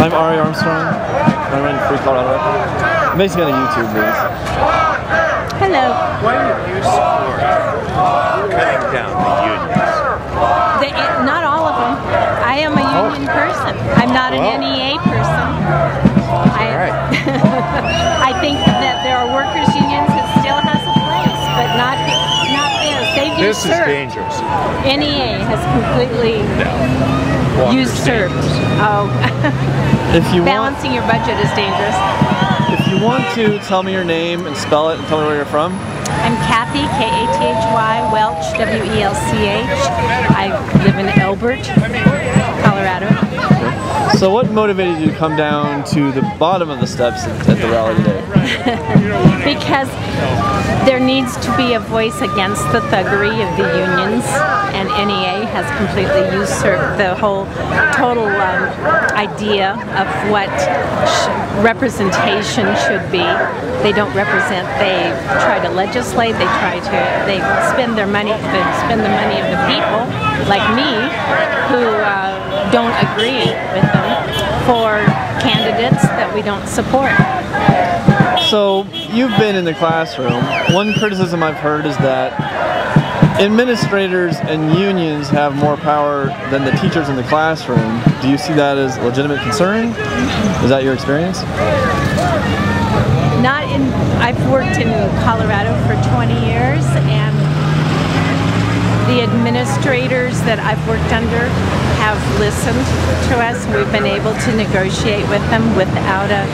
I'm Ari Armstrong. I run Free Colorado. I'm basically on a YouTube news. Hello. Why do you support cutting down the unions? Not all of them. I am a union person. I'm not an NEA person. I think that there are workers' unions that still has a place, but not theirs. They've This is usurped. dangerous. NEA has completely usurped. Oh, If you balancing your budget is dangerous. If you want to tell me your name and spell it and tell me where you're from. I'm Kathy, K-A-T-H-Y, Welch, W-E-L-C-H. I live in Elbert, Colorado. Okay. So what motivated you to come down to the bottom of the steps at the rally today? Because there needs to be a voice against the thuggery of the unions, and NEA has completely usurped the whole total idea of what representation should be. They don't represent, they try to legislate, they spend their money, they spend the money of the people, like me, who don't agree with them, for candidates that we don't support. So you've been in the classroom. One criticism I've heard is that administrators and unions have more power than the teachers in the classroom. Do you see that as a legitimate concern? Is that your experience? I've worked in Colorado for 20 years, and the administrators that I've worked under have listened to us. We've been able to negotiate with them without a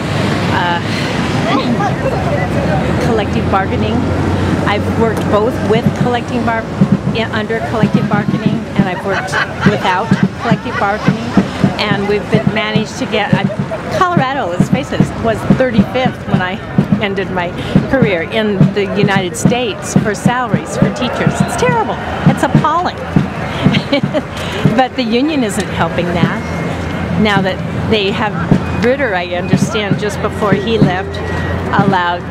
collective bargaining. I've worked both with under collective bargaining, and I've worked without collective bargaining, and we've managed to get Colorado, let's face it, was 35th when I ended my career in the United States for salaries for teachers. It's terrible. It's appalling. But the union isn't helping that. Now that they have Ritter, I understand, just before he left, allowed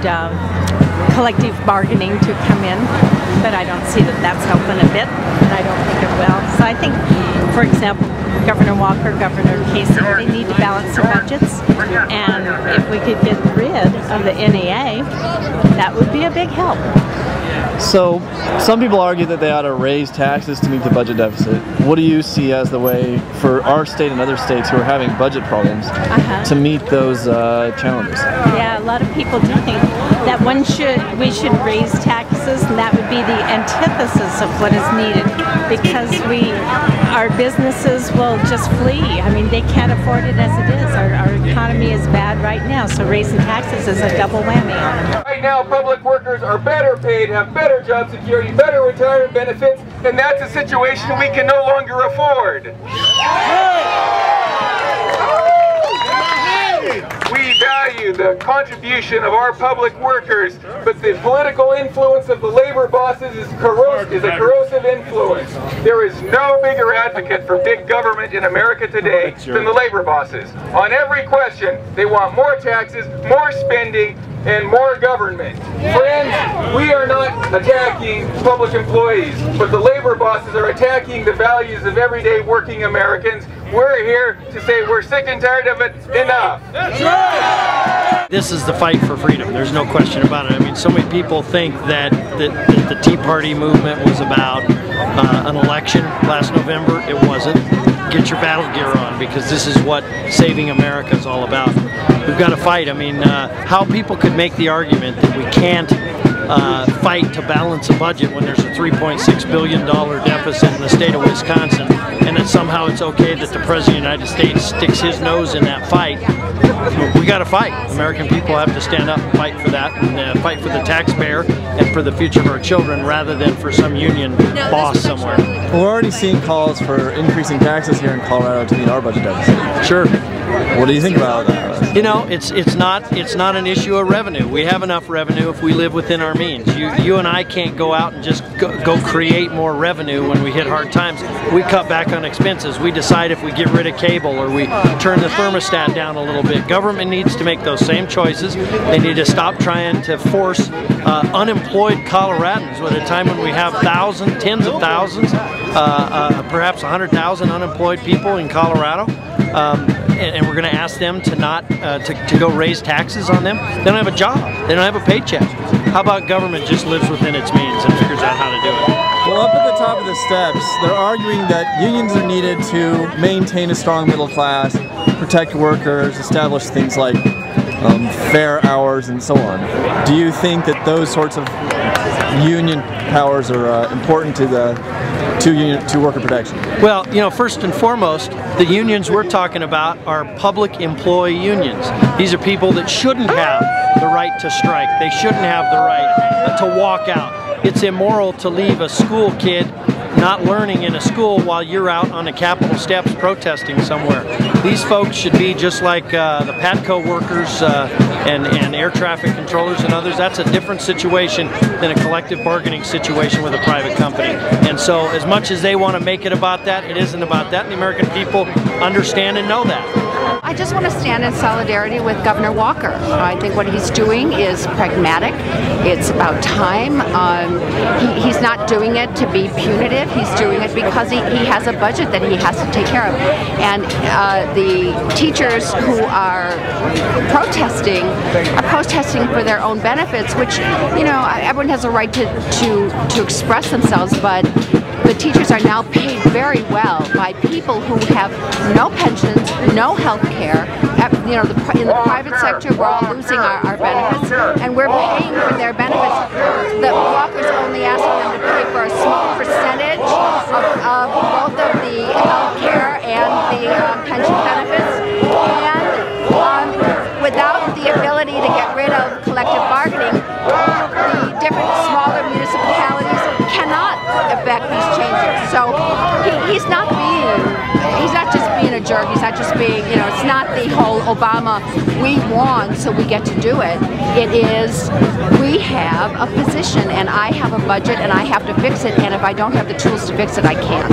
collective bargaining to come in, but I don't see that that's helping a bit, and I don't think it will. So I think, for example, Governor Walker, Governor Casey, they need to balance their budgets, and if we could get rid of the NEA, that would be a big help. So some people argue that they ought to raise taxes to meet the budget deficit. What do you see as the way for our state and other states who are having budget problems to meet those challenges? Yeah, a lot of people do think that we should raise taxes, and that would be the antithesis of what is needed, because our businesses will just flee. I mean, they can't afford it as it is. Our economy is bad right now, so raising taxes is a double whammy on them. Right now, public workers are better paid, have better job security, better retirement benefits, and that's a situation we can no longer afford. We value the contribution of our public workers, but the political influence of the labor bosses is a corrosive influence. There is no bigger advocate for big government in America today than the labor bosses. On every question, they want more taxes, more spending, and more government. Friends, we are not attacking public employees, but the labor bosses are attacking the values of everyday working Americans. We're here to say we're sick and tired of it. Enough. That's right. This is the fight for freedom. There's no question about it. I mean, so many people think that the Tea Party movement was about an election last November. It wasn't. Get your battle gear on, because this is what saving America is all about. We've got to fight. I mean, how people could make the argument that we can't fight to balance a budget when there's a $3.6 billion deficit in the state of Wisconsin, and that somehow it's okay that the President of the United States sticks his nose in that fight. We got to fight. American people have to stand up and fight for that, and fight for the taxpayer and for the future of our children, rather than for some union boss somewhere. Well, we're already seeing calls for increasing taxes here in Colorado to meet our budget deficit. Sure. What do you think about that? You know, it's not an issue of revenue. We have enough revenue if we live within our means. You and I can't go out and just go create more revenue when we hit hard times. We cut back on expenses. We decide if we get rid of cable or we turn the thermostat down a little bit. Government needs to make those same choices. They need to stop trying to force unemployed Coloradans at a time when we have thousands, tens of thousands perhaps 100,000 unemployed people in Colorado, and we're going to ask them to not to go raise taxes on them. They don't have a job. They don't have a paycheck. How about government just lives within its means and figures out how to do it? Well, up at the top of the steps, they're arguing that unions are needed to maintain a strong middle class, protect workers, establish things like fair hours and so on. Do you think that those sorts of union powers are important to worker protection? Well, you know, first and foremost, the unions we're talking about are public employee unions. These are people that shouldn't have the right to strike. They shouldn't have the right to walk out. It's immoral to leave a school kid not learning in a school while you're out on the Capitol steps protesting somewhere. These folks should be just like the PATCO workers and air traffic controllers and others. That's a different situation than a collective bargaining situation with a private company. And so as much as they want to make it about that, it isn't about that, and the American people understand and know that. I just want to stand in solidarity with Governor Walker. I think what he's doing is pragmatic. It's about time. He's not doing it to be punitive. He's doing it because he has a budget that he has to take care of. And the teachers who are protesting for their own benefits, which, you know, everyone has a right to express themselves, but the teachers are now paid very well by people who have no pensions, no health care. You know, in the private sector, we're all losing our benefits, and we're paying for their benefits. The Walker's only asking them to pay for a small percentage of both of the health care and the pension benefits. And without the ability to get rid of collective bargaining, the different smaller municipalities cannot affect these changes. So he's not just being a jerk. He's not just being, you know, it's not the whole Obama, we won so we get to do it. It is, we have a position and I have a budget and I have to fix it, and if I don't have the tools to fix it, I can't.